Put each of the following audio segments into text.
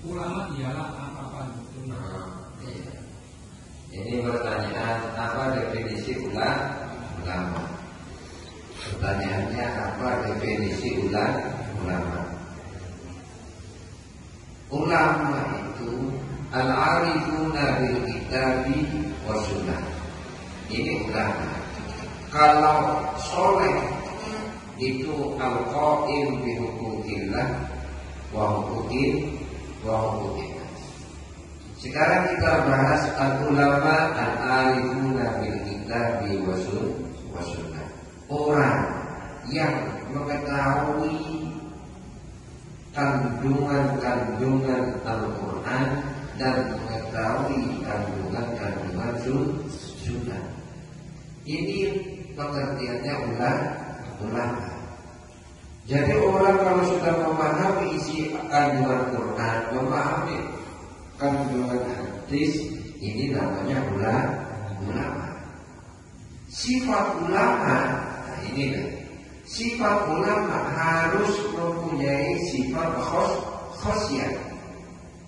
Ulama ialah apa sebetulnya? Iya. Ini pertanyaan, apa definisi ulama? Pertanyaannya, apa definisi ulama? Ulama itu al-arifuna bil kitabi wa sunnah. Ini ulama. Kalau soleh itu al-qaim bi hukukillah wa hukukin. Sekarang kita bahas al-ulama al-arifuna bil kitabi wa sunnah. Orang yang mengetahui kandungan-kandungan Al-Quran dan mengetahui kandungan-kandungan sunnah. Ini pengertiannya ulama. Jadi orang kalau sudah memahami isi kandungan Quran, memahami kandungan hadis, ini namanya ulama. Sifat ulama, nah ini kan. Sifat ulama harus mempunyai sifat khosyah.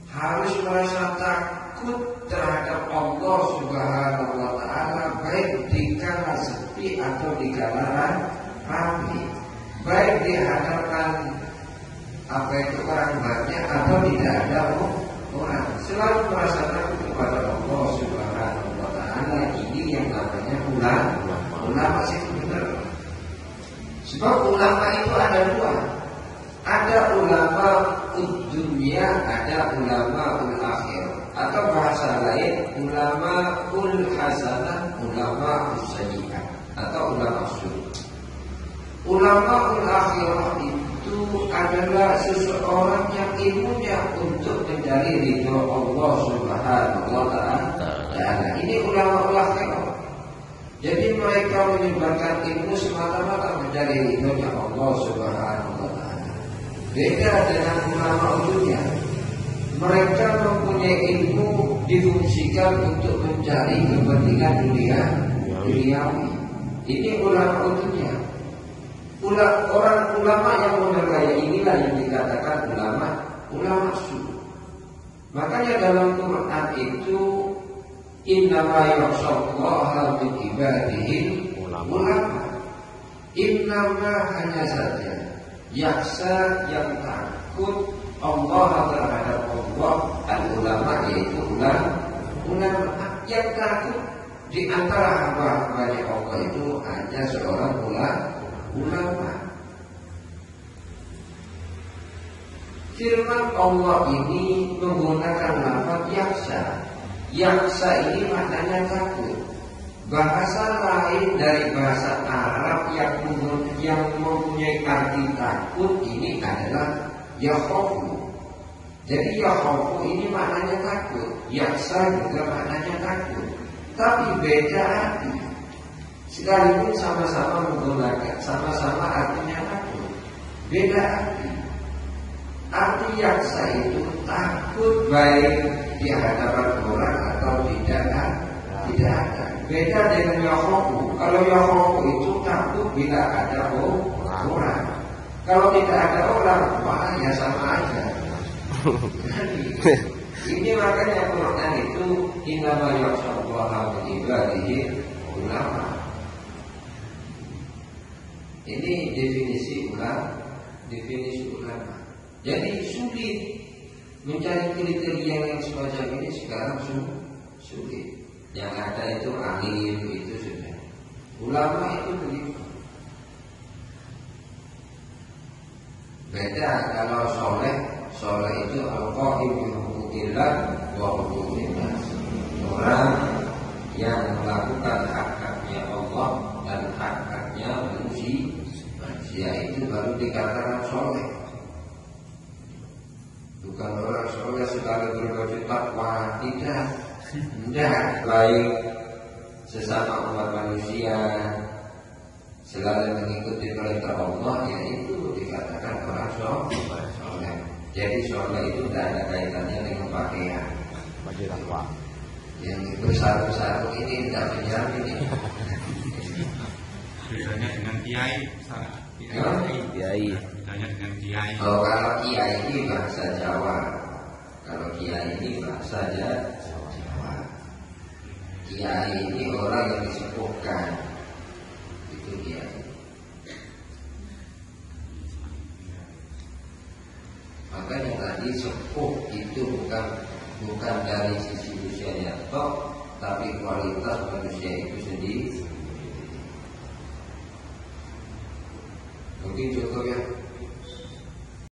Harus merasa takut terhadap Allah Subhanahu wa ta'ala, baik di kala sepi atau di kala ramai, baik di hadapan orang banyak atau tidak ada orang. Selalu merasa takut kepada Allah Subhanahu wa ta'ala. Ini yang namanya ulama sih benar. Sebab ulama itu ada dua. Ada ulama dunia, ada ulama akhir. Atau bahasa lain, ulama hasanah, ulama sayyi'ah, atau ulama sunnah. Ulama akhirah itu adalah seseorang yang ilmunya untuk mencari ridho Allah Subhanahu wa ta'ala. Ini ulama akhirah. Jadi mereka menyebarkan ilmu semata-mata mencari ridhonya Allah Subhanahu wa ta'ala. Beda dengan ulama dunia. Mereka mempunyai ilmu difungsikan untuk mencari kepentingan duniawi. Ini ulama dunia. Orang ulama yang menerkaya inilah yang dikatakan ulama sunnah. Makanya dalam Quran itu innama yakhshallaha min ibadihi ulama. Innama hanya saja yakhsha yang takut Allah terhadap Allah, al-ulama yaitu ulama yang takut di antara hamba-hambanya Allah itu hanya seorang ulama. Firman Allah ini menggunakan lafaz yakhsha. Yakhsha ini maknanya takut. Bahasa lain dari bahasa Arab yang mempunyai arti takut ini adalah yakhafu. Jadi yakhafu ini maknanya takut. Yakhsha juga maknanya takut. Tapi beda arti. Sekalipun sama-sama menggunakan, sama-sama artinya takut, beda arti. Arti yakhsha itu takut baik di hadapan orang atau tidak ada. Beda dengan yakhafu. Kalau yakhafu itu takut bila ada orang. Kalau tidak ada orang, wah ya sama aja. Ini makanya Quran itu innama yakhshallaha min ibadihi ulama. Ini definisi ulama. Jadi sulit mencari kriteria yang semacam ini sekarang sulit. Yang ada itu alim itu sudah. Ulama itu begitu. Beda kalau soleh itu al-qaim bi hukukillah wa hukukin nas. Orang yang melakukan hak-haknya Allah dan hak-haknya manusia itu baru dikatakan soleh. Bukan orang soleh sekali berwajib takwa, tidak. Baik sesama umat manusia selalu mengikuti perintah Allah, yaitu dikatakan orang soleh. Jadi soleh itu tidak ada kaitannya dengan pakaian. Yang besar-besar ini tidak menjamin ini. Bedanya dengan kiai, Kiai. Bedanya dengan kiai. Kalau kiai ini bahasa Jawa. Kalau kiai ini bahasa Jawa. Kiai ini orang yang disepuhkan, itu kiai. Makanya tadi sepuh itu bukan dari sisi usianya tok, tapi kualitas manusia itu